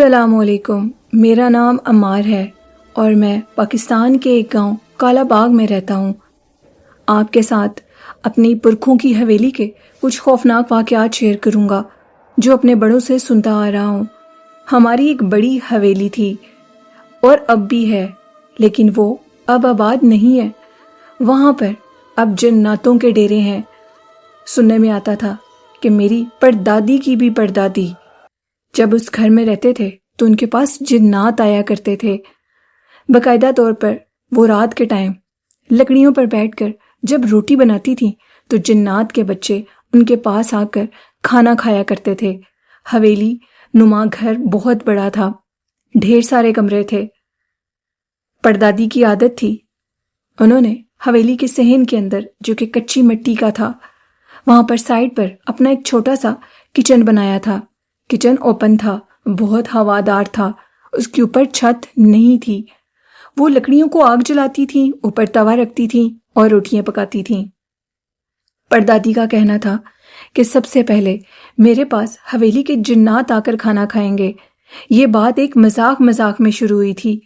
السلام علیکم، میرا نام عمار ہے اور میں پاکستان کے ایک گاؤں کالا باغ میں رہتا ہوں۔ آپ کے ساتھ اپنی پرکھوں کی حویلی کے کچھ خوفناک واقعات شیئر کروں گا جو اپنے بڑوں سے سنتا آ رہا ہوں۔ ہماری ایک بڑی حویلی تھی اور اب بھی ہے، لیکن وہ اب آباد نہیں ہے۔ وہاں پر اب جناتوں کے ڈیرے ہیں۔ سننے میں آتا تھا کہ میری پردادی کی بھی پردادی جب اس گھر میں رہتے تھے تو ان کے پاس جنات آیا کرتے تھے۔ باقاعدہ طور پر وہ رات کے ٹائم لکڑیوں پر بیٹھ کر جب روٹی بناتی تھیں تو جنات کے بچے ان کے پاس آ کر کھانا کھایا کرتے تھے۔ حویلی نما گھر بہت بڑا تھا، ڈھیر سارے کمرے تھے۔ پردادی کی عادت تھی، انہوں نے حویلی کے صحن کے اندر جو کہ کچی مٹی کا تھا، وہاں پر سائڈ پر اپنا ایک چھوٹا سا کچن بنایا تھا۔ کچن اوپن تھا، بہت ہوادار تھا، اس کے اوپر چھت نہیں تھی۔ وہ لکڑیوں کو آگ جلاتی تھیں، اوپر توا رکھتی تھیں اور روٹیاں پکاتی تھیں۔ پردادی کا کہنا تھا کہ سب سے پہلے میرے پاس حویلی کے جنات آ کر کھانا کھائیں گے۔ یہ بات ایک مذاق میں شروع ہوئی تھی۔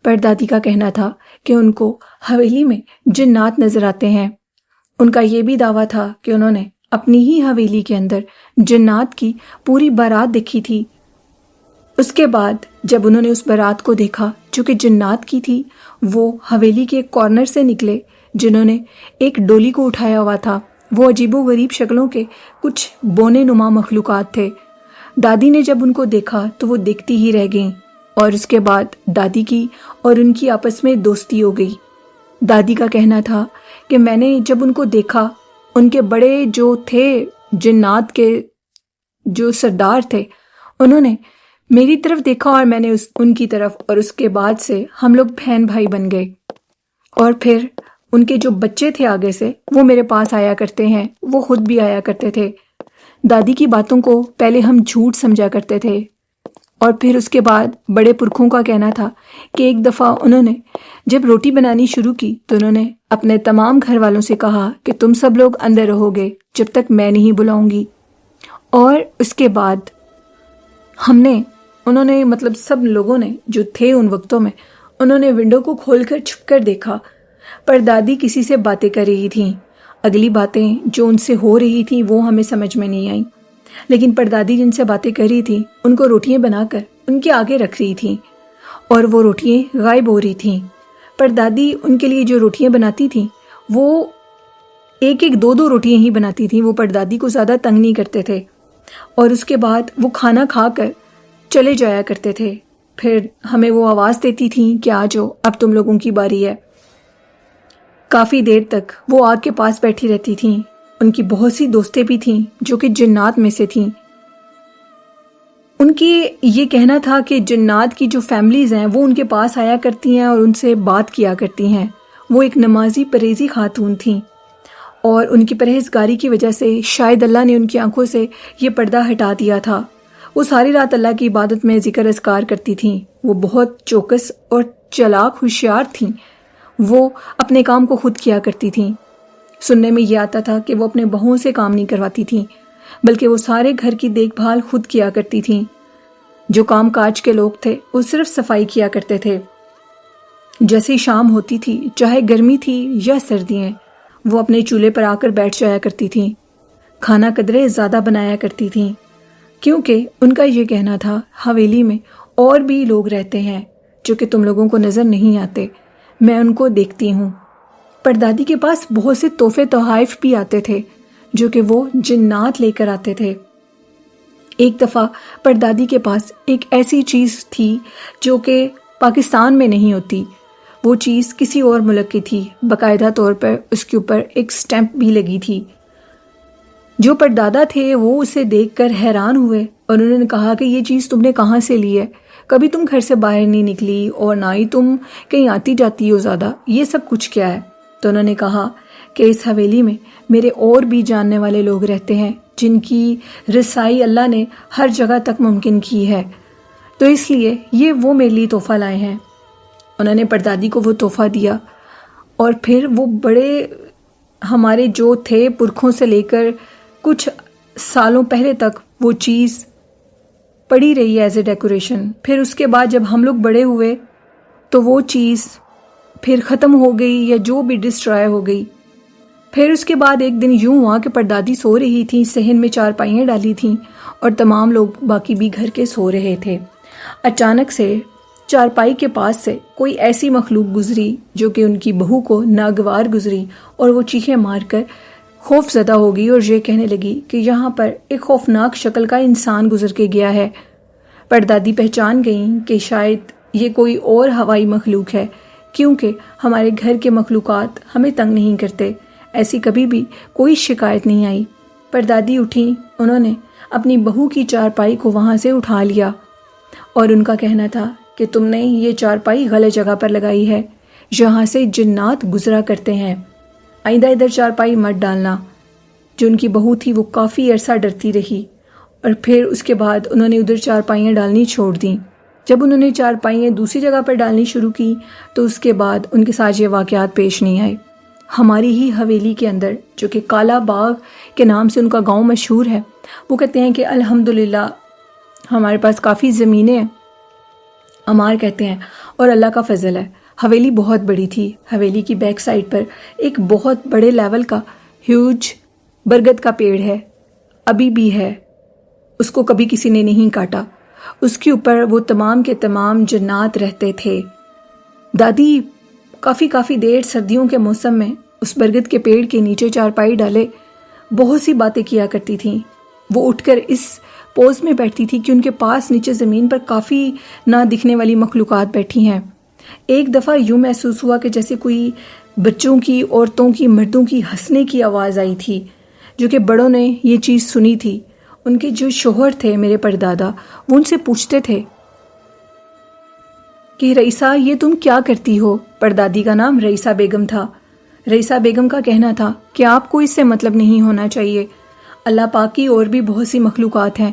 پردادی کا کہنا تھا کہ ان کو حویلی میں جنات نظر آتے ہیں۔ ان کا یہ بھی دعویٰ تھا کہ انہوں نے اپنی ہی حویلی کے اندر جنات کی پوری بارات دیکھی تھی۔ اس کے بعد جب انہوں نے اس بارات کو دیکھا جو کہ جنات کی تھی، وہ حویلی کے ایک کارنر سے نکلے جنہوں نے ایک ڈولی کو اٹھایا ہوا تھا۔ وہ عجیب و غریب شکلوں کے کچھ بونے نما مخلوقات تھے۔ دادی نے جب ان کو دیکھا تو وہ دیکھتی ہی رہ گئیں اور اس کے بعد دادی کی اور ان کی آپس میں دوستی ہو گئی۔ دادی کا کہنا تھا کہ میں نے جب ان کو دیکھا، ان کے بڑے جو تھے جنات کے جو سردار تھے، انہوں نے میری طرف دیکھا اور میں نے ان کی طرف، اور اس کے بعد سے ہم لوگ بہن بھائی بن گئے۔ اور پھر ان کے جو بچے تھے آگے سے وہ میرے پاس آیا کرتے ہیں، وہ خود بھی آیا کرتے تھے۔ دادی کی باتوں کو پہلے ہم جھوٹ سمجھا کرتے تھے، اور پھر اس کے بعد بڑے پرکھوں کا کہنا تھا کہ ایک دفعہ انہوں نے جب روٹی بنانی شروع کی تو انہوں نے اپنے تمام گھر والوں سے کہا کہ تم سب لوگ اندر رہو گے جب تک میں نہیں بلاؤں گی۔ اور اس کے بعد انہوں نے سب لوگوں نے جو تھے ان وقتوں میں، انہوں نے ونڈو کو کھول کر چھپ کر دیکھا۔ پردادی کسی سے باتیں کر رہی تھیں۔ اگلی باتیں جو ان سے ہو رہی تھیں وہ ہمیں سمجھ میں نہیں آئیں، لیکن پردادی جن سے باتیں کر رہی تھیں ان کو روٹیاں بنا کر ان کے آگے رکھ رہی تھیں اور وہ روٹیاں غائب ہو رہی تھیں۔ پردادی ان کے لیے جو روٹیاں بناتی تھیں وہ ایک دو روٹیاں ہی بناتی تھیں۔ وہ پردادی کو زیادہ تنگ نہیں کرتے تھے، اور اس کے بعد وہ کھانا کھا کر چلے جایا کرتے تھے۔ پھر ہمیں وہ آواز دیتی تھیں کہ آ جاؤ، اب تم لوگوں کی باری ہے۔ کافی دیر تک وہ آگ کے پاس بیٹھی رہتی تھیں۔ ان کی بہت سی دوستیں بھی تھیں جو کہ جنات میں سے تھیں۔ ان کی یہ کہنا تھا کہ جنات کی جو فیملیز ہیں وہ ان کے پاس آیا کرتی ہیں اور ان سے بات کیا کرتی ہیں۔ وہ ایک نمازی پرہیزی خاتون تھیں، اور ان کی پرہیزگاری کی وجہ سے شاید اللہ نے ان کی آنکھوں سے یہ پردہ ہٹا دیا تھا۔ وہ ساری رات اللہ کی عبادت میں ذکر اذکار کرتی تھیں۔ وہ بہت چوکس اور چالاک ہوشیار تھیں۔ وہ اپنے کام کو خود کیا کرتی تھیں۔ سننے میں یہ آتا تھا کہ وہ اپنے بہوؤں سے کام نہیں کرواتی تھیں، بلکہ وہ سارے گھر کی دیکھ بھال خود کیا کرتی تھیں۔ جو کام کاج کے لوگ تھے وہ صرف صفائی کیا کرتے تھے۔ جیسے شام ہوتی تھی، چاہے گرمی تھی یا سردیاں، وہ اپنے چولہے پر آ کر بیٹھ جایا کرتی تھیں۔ کھانا قدرے زیادہ بنایا کرتی تھیں، کیونکہ ان کا یہ کہنا تھا حویلی میں اور بھی لوگ رہتے ہیں جو کہ تم لوگوں کو نظر نہیں آتے، میں ان کو دیکھتی ہوں۔ پردادی کے پاس بہت سے تحفے تحائف بھی آتے تھے جو کہ وہ جنات لے کر آتے تھے۔ ایک دفعہ پردادی کے پاس ایک ایسی چیز تھی جو کہ پاکستان میں نہیں ہوتی۔ وہ چیز کسی اور ملک کی تھی، باقاعدہ طور پر اس کے اوپر ایک سٹیمپ بھی لگی تھی۔ جو پردادا تھے وہ اسے دیکھ کر حیران ہوئے اور انہوں نے کہا کہ یہ چیز تم نے کہاں سے لی ہے؟ کبھی تم گھر سے باہر نہیں نکلی اور نہ ہی تم کہیں آتی جاتی ہو زیادہ، یہ سب کچھ کیا ہے؟ تو انہوں نے کہا کہ اس حویلی میں میرے اور بھی جاننے والے لوگ رہتے ہیں جن کی رسائی اللہ نے ہر جگہ تک ممکن کی ہے، تو اس لیے یہ وہ میرے لیے تحفہ لائے ہیں۔ انہوں نے پردادی کو وہ تحفہ دیا، اور پھر وہ بڑے ہمارے جو تھے پرکھوں سے لے کر کچھ سالوں پہلے تک وہ چیز پڑی رہی ایز اے ڈیکوریشن. پھر اس کے بعد جب ہم لوگ بڑے ہوئے تو وہ چیز پھر ختم ہو گئی یا جو بھی ڈسٹرائے ہو گئی. پھر اس کے بعد ایک دن یوں ہوا کہ پردادی سو رہی تھیں، صحن میں چارپائیاں ڈالی تھیں اور تمام لوگ باقی بھی گھر کے سو رہے تھے. اچانک سے چارپائی کے پاس سے کوئی ایسی مخلوق گزری جو کہ ان کی بہو کو ناگوار گزری اور وہ چیخیں مار کر خوف زدہ ہو گئی اور یہ کہنے لگی کہ یہاں پر ایک خوفناک شکل کا انسان گزر کے گیا ہے. پردادی پہچان گئیں کہ شاید یہ کوئی اور ہوائی مخلوق ہے، کیونکہ ہمارے گھر کے مخلوقات ہمیں تنگ نہیں کرتے، ایسی کبھی بھی کوئی شکایت نہیں آئی. پردادی اٹھیں، انہوں نے اپنی بہو کی چارپائی کو وہاں سے اٹھا لیا اور ان کا کہنا تھا کہ تم نے یہ چارپائی غلط جگہ پر لگائی ہے، یہاں سے جنات گزرا کرتے ہیں، آئندہ ادھر چارپائی مت ڈالنا. جو ان کی بہو تھی وہ کافی عرصہ ڈرتی رہی اور پھر اس کے بعد انہوں نے ادھر چارپائیاں ڈالنی چھوڑ دیں. جب انہوں نے چارپائیاں دوسری جگہ پر ڈالنی شروع کی تو اس کے بعد ان کے ساتھ یہ واقعات پیش نہیں آئے. ہماری ہی حویلی کے اندر، جو کہ کالا باغ کے نام سے ان کا گاؤں مشہور ہے، وہ کہتے ہیں کہ الحمدللہ ہمارے پاس کافی زمینیں ہیں، عمار کہتے ہیں، اور اللہ کا فضل ہے. حویلی بہت بڑی تھی. حویلی کی بیک سائڈ پر ایک بہت بڑے لیول کا ہیوج برگد کا پیڑ ہے، ابھی بھی ہے، اس کو کبھی کسی نے نہیں کاٹا. اس کے اوپر وہ تمام کے تمام جنات رہتے تھے. دادی کافی دیر سردیوں کے موسم میں اس برگد کے پیڑ کے نیچے چارپائی ڈالے بہت سی باتیں کیا کرتی تھیں. وہ اٹھ کر اس پوز میں بیٹھتی تھی کہ ان کے پاس نیچے زمین پر کافی نہ دکھنے والی مخلوقات بیٹھی ہیں. ایک دفعہ یوں محسوس ہوا کہ جیسے کوئی بچوں کی، عورتوں کی، مردوں کی ہنسنے کی آواز آئی تھی، جو کہ بڑوں نے یہ چیز سنی تھی. ان کے جو شوہر تھے میرے پردادا، وہ ان سے پوچھتے تھے کہ رئیسہ یہ تم کیا کرتی ہو؟ پردادی کا نام رئیسہ بیگم تھا. رئیسہ بیگم کا کہنا تھا کہ آپ کو اس سے مطلب نہیں ہونا چاہیے، اللہ پاک کی اور بھی بہت سی مخلوقات ہیں،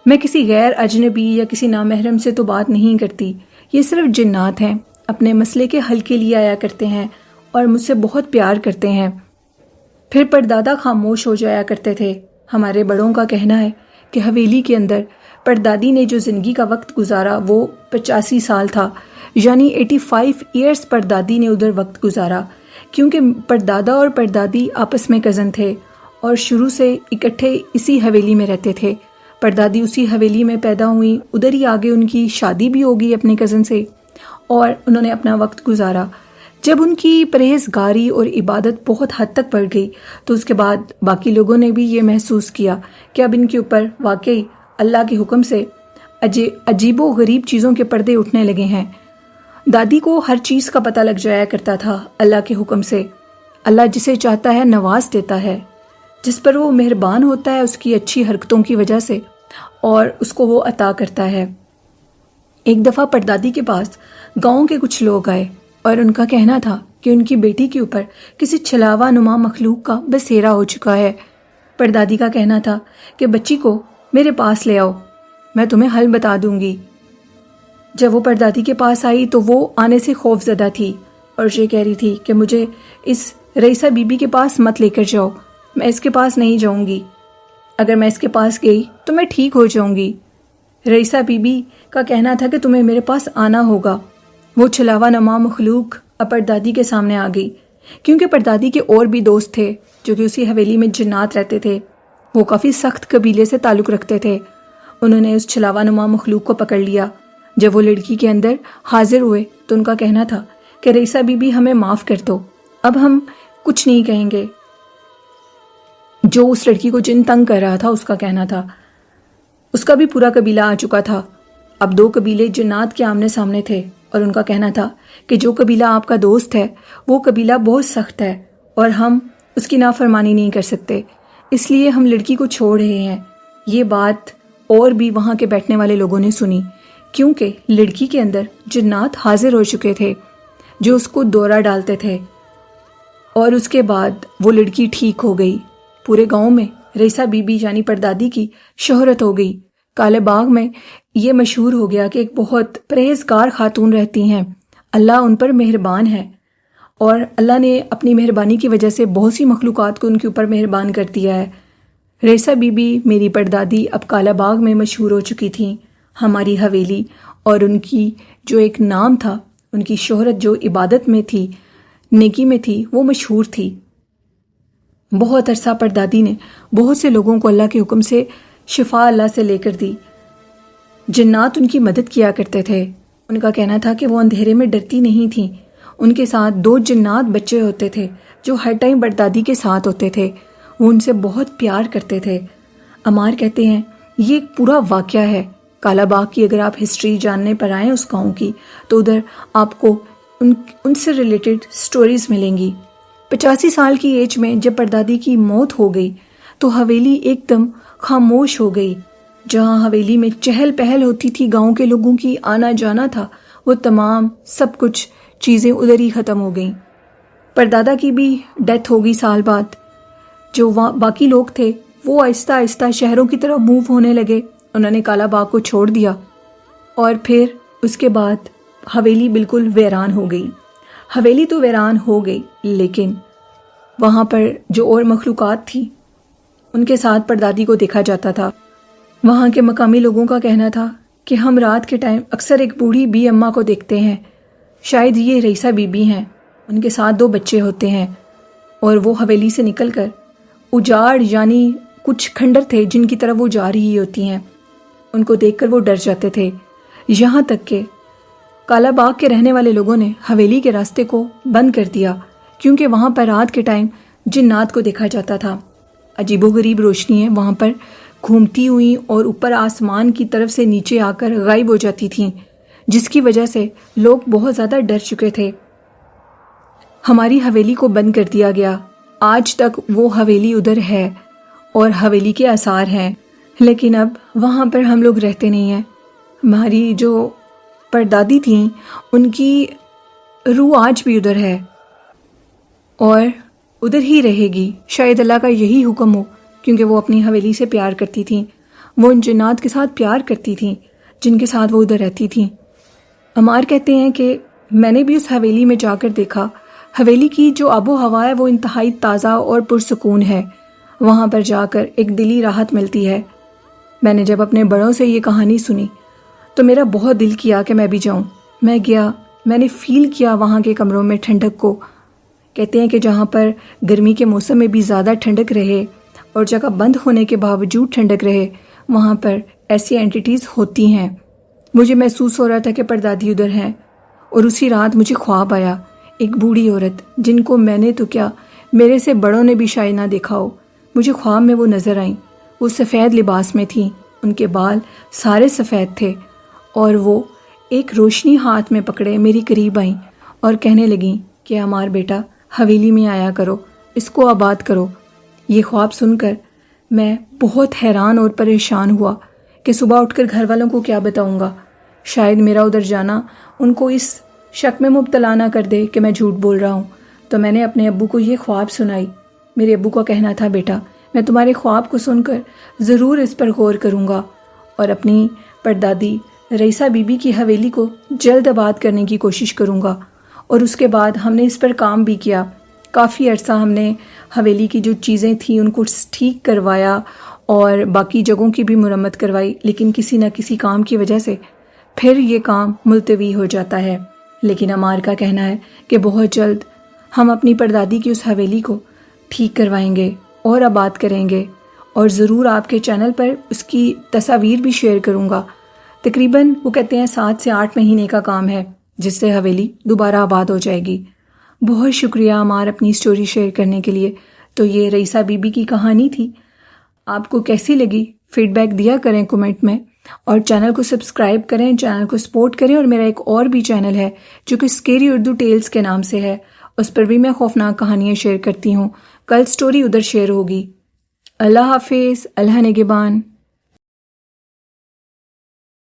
میں کسی غیر اجنبی یا کسی نامحرم سے تو بات نہیں کرتی، یہ صرف جنات ہیں، اپنے مسئلے کے حل کے لیے آیا کرتے ہیں اور مجھ سے بہت پیار کرتے ہیں. پھر پردادا خاموش ہو جایا کرتے تھے. ہمارے بڑوں کا کہنا ہے کہ حویلی کے اندر پردادی نے جو زندگی کا وقت گزارا وہ 85 سال تھا، یعنی 85 ایئرز پردادی نے ادھر وقت گزارا، کیونکہ پردادا اور پردادی آپس میں کزن تھے اور شروع سے اکٹھے اسی حویلی میں رہتے تھے. پردادی اسی حویلی میں پیدا ہوئی، ادھر ہی آگے ان کی شادی بھی ہو گئی اپنے کزن سے، اور انہوں نے اپنا وقت گزارا. جب ان کی پرہیزگاری اور عبادت بہت حد تک بڑھ گئی تو اس کے بعد باقی لوگوں نے بھی یہ محسوس کیا کہ اب ان کے اوپر واقعی اللہ کے حکم سے عجیب و غریب چیزوں کے پردے اٹھنے لگے ہیں. دادی کو ہر چیز کا پتہ لگ جایا کرتا تھا اللہ کے حکم سے. اللہ جسے چاہتا ہے نواز دیتا ہے، جس پر وہ مہربان ہوتا ہے اس کی اچھی حرکتوں کی وجہ سے، اور اس کو وہ عطا کرتا ہے. ایک دفعہ پردادی کے پاس گاؤں کے کچھ لوگ آئے اور ان کا کہنا تھا کہ ان کی بیٹی کے اوپر کسی چھلاوا نما مخلوق کا بسیرا ہو چکا ہے. پردادی کا کہنا تھا کہ بچی کو میرے پاس لے آؤ، میں تمہیں حل بتا دوں گی. جب وہ پردادی کے پاس آئی تو وہ آنے سے خوف زدہ تھی اور یہ کہہ رہی تھی کہ مجھے اس رئیسہ بی بی کے پاس مت لے کر جاؤ، میں اس کے پاس نہیں جاؤں گی، اگر میں اس کے پاس گئی تو میں ٹھیک ہو جاؤں گی. رئیسہ بی بی کا کہنا تھا کہ تمہیں میرے پاس آنا ہوگا. وہ چھلاوا نما مخلوق اب پردادی کے سامنے آ گئی، کیونکہ پردادی کے اور بھی دوست تھے جو کہ اسی حویلی میں جنات رہتے تھے. وہ کافی سخت قبیلے سے تعلق رکھتے تھے. انہوں نے اس چھلاوا نما مخلوق کو پکڑ لیا. جب وہ لڑکی کے اندر حاضر ہوئے تو ان کا کہنا تھا کہ رئیسہ بی بی ہمیں معاف کر دو، اب ہم کچھ نہیں کہیں گے. جو اس لڑکی کو جن تنگ کر رہا تھا اس کا کہنا تھا اس کا بھی پورا قبیلہ آ چکا تھا. اب 2 قبیلے جنات کے آمنے سامنے تھے اور ان کا کہنا تھا کہ جو قبیلہ آپ کا دوست ہے وہ قبیلہ بہت سخت ہے اور ہم اس کی نافرمانی نہیں کر سکتے، اس لیے ہم لڑکی کو چھوڑ رہے ہیں. یہ بات اور بھی وہاں کے بیٹھنے والے لوگوں نے سنی، کیونکہ لڑکی کے اندر جنات حاضر ہو چکے تھے جو اس کو دورہ ڈالتے تھے، اور اس کے بعد وہ لڑکی ٹھیک ہو گئی. پورے گاؤں میں رئیسہ بی بی یعنی پردادی کی شہرت ہو گئی. کالے باغ میں یہ مشہور ہو گیا کہ ایک بہت پرہیزگار خاتون رہتی ہیں، اللہ ان پر مہربان ہے، اور اللہ نے اپنی مہربانی کی وجہ سے بہت سی مخلوقات کو ان کے اوپر مہربان کر دیا ہے. رئیسہ بی بی میری پردادی اب کالا باغ میں مشہور ہو چکی تھیں۔ ہماری حویلی اور ان کی جو ایک نام تھا، ان کی شہرت جو عبادت میں تھی، نیکی میں تھی، وہ مشہور تھی۔ بہت عرصہ پردادی نے بہت سے لوگوں کو اللہ کے حکم سے شفا اللہ سے لے کر دی۔ جنات ان کی مدد کیا کرتے تھے۔ ان کا کہنا تھا کہ وہ اندھیرے میں ڈرتی نہیں تھیں۔ ان کے ساتھ 2 جنات بچے ہوتے تھے جو ہر ٹائم پردادی کے ساتھ ہوتے تھے۔ وہ ان سے بہت پیار کرتے تھے۔ عمار کہتے ہیں یہ ایک پورا واقعہ ہے۔ کالا باغ کی اگر آپ ہسٹری جاننے پر آئیں اس گاؤں کی، تو ادھر آپ کو ان سے ریلیٹڈ سٹوریز ملیں گی۔ 85 سال کی ایج میں جب پردادی کی موت ہو گئی تو حویلی ایک دم خاموش ہو گئی۔ جہاں حویلی میں چہل پہل ہوتی تھی، گاؤں کے لوگوں کی آنا جانا تھا، وہ تمام سب کچھ چیزیں ادھر ہی ختم ہو گئیں۔ پردادا کی بھی ڈیتھ ہو گئی سال بعد۔ جو باقی لوگ تھے وہ آہستہ آہستہ شہروں کی طرف موو ہونے لگے۔ انہوں نے کالا باغ کو چھوڑ دیا اور پھر اس کے بعد حویلی بالکل ویران ہو گئی۔ حویلی تو ویران ہو گئی، لیکن وہاں پر جو اور مخلوقات تھی ان کے ساتھ پردادی کو دیکھا جاتا تھا۔ وہاں کے مقامی لوگوں کا کہنا تھا کہ ہم رات کے ٹائم اکثر ایک بوڑھی بی اماں کو دیکھتے ہیں، شاید یہ رئیسہ بی بی ہیں۔ ان کے ساتھ 2 بچے ہوتے ہیں اور وہ حویلی سے نکل کر اجاڑ یعنی کچھ کھنڈر تھے جن کی طرف وہ جا رہی ہوتی ہیں، ان کو دیکھ کر وہ ڈر جاتے تھے۔ یہاں تک کہ کالا باغ کے رہنے والے لوگوں نے حویلی کے راستے کو بند کر دیا کیونکہ وہاں پر رات کے ٹائم جنات کو دیکھا جاتا تھا۔ عجیب و غریب روشنیاں وہاں پر گھومتی ہوئی اور اوپر آسمان کی طرف سے نیچے آ کر غائب ہو جاتی تھیں، جس کی وجہ سے لوگ بہت زیادہ ڈر چکے تھے۔ ہماری حویلی کو بند کر دیا گیا۔ آج تک وہ حویلی ادھر ہے اور حویلی کے آثار ہیں، لیکن اب وہاں پر ہم لوگ رہتے نہیں ہیں۔ ہماری جو پردادی تھیں ان کی روح آج بھی ادھر ہے اور ادھر ہی رہے گی۔ شاید اللہ کا یہی حکم ہو، کیونکہ وہ اپنی حویلی سے پیار کرتی تھیں۔ وہ ان جنات کے ساتھ پیار کرتی تھیں جن کے ساتھ وہ ادھر رہتی تھیں۔ عمار کہتے ہیں کہ میں نے بھی اس حویلی میں جا کر دیکھا، حویلی کی جو آب و ہوا ہے وہ انتہائی تازہ اور پرسکون ہے۔ وہاں پر جا کر ایک دلی راحت ملتی ہے۔ میں نے جب اپنے بڑوں سے یہ کہانی سنی تو میرا بہت دل کیا کہ میں بھی جاؤں۔ میں گیا، میں نے فیل کیا وہاں کے کمروں میں ٹھنڈک کو۔ کہتے ہیں کہ جہاں پر گرمی کے موسم میں بھی زیادہ ٹھنڈک رہے اور جگہ بند ہونے کے باوجود ٹھنڈک رہے، وہاں پر ایسی اینٹیز ہوتی ہیں۔ مجھے محسوس ہو رہا تھا کہ پردادی ادھر ہیں، اور اسی رات مجھے خواب آیا، ایک بوڑھی عورت جن کو میں نے تو کیا میرے سے بڑوں نے بھی شاید نہ دیکھا ہو، مجھے خواب میں وہ نظر آئیں۔ وہ سفید لباس میں تھیں، ان کے بال سارے سفید تھے، اور وہ ایک روشنی ہاتھ میں پکڑے میری قریب آئیں اور کہنے لگیں کہ عمار بیٹا حویلی میں آیا کرو، اس کو آباد کرو۔ یہ خواب سن کر میں بہت حیران اور پریشان ہوا کہ صبح اٹھ کر گھر والوں کو کیا بتاؤں گا۔ شاید میرا ادھر جانا ان کو اس شک میں مبتلا نہ کر دے کہ میں جھوٹ بول رہا ہوں۔ تو میں نے اپنے ابو کو یہ خواب سنائی۔ میرے ابو کا کہنا تھا بیٹا میں تمہارے خواب کو سن کر ضرور اس پر غور کروں گا اور اپنی پردادی رئیسہ بی بی کی حویلی کو جلد آباد کرنے کی کوشش کروں گا۔ اور اس کے بعد ہم نے اس پر کام بھی کیا۔ کافی عرصہ ہم نے حویلی کی جو چیزیں تھیں ان کو ٹھیک کروایا اور باقی جگہوں کی بھی مرمت کروائی، لیکن کسی نہ کسی کام کی وجہ سے پھر یہ کام ملتوی ہو جاتا ہے۔ لیکن عمار کا کہنا ہے کہ بہت جلد ہم اپنی پردادی کی اس حویلی کو ٹھیک کروائیں گے اور آباد کریں گے، اور ضرور آپ کے چینل پر اس کی تصاویر بھی شیئر کروں گا۔ تقریباً وہ کہتے ہیں 7 سے 8 مہینے کا کام ہے جس سے حویلی دوبارہ آباد ہو جائے گی۔ بہت شکریہ عمار اپنی سٹوری شیئر کرنے کے لیے۔ تو یہ رئیسہ بی بی کی کہانی تھی۔ آپ کو کیسی لگی فیڈ بیک دیا کریں کمنٹ میں، اور چینل کو سبسکرائب کریں، چینل کو سپورٹ کریں۔ اور میرا ایک اور بھی چینل ہے جو کہ اسکیری اردو ٹیلز کے نام سے ہے، اس پر بھی میں خوفناک کہانیاں شیئر کرتی ہوں۔ کل سٹوری ادھر شیئر ہوگی۔ اللہ حافظ، اللہ نگہبان۔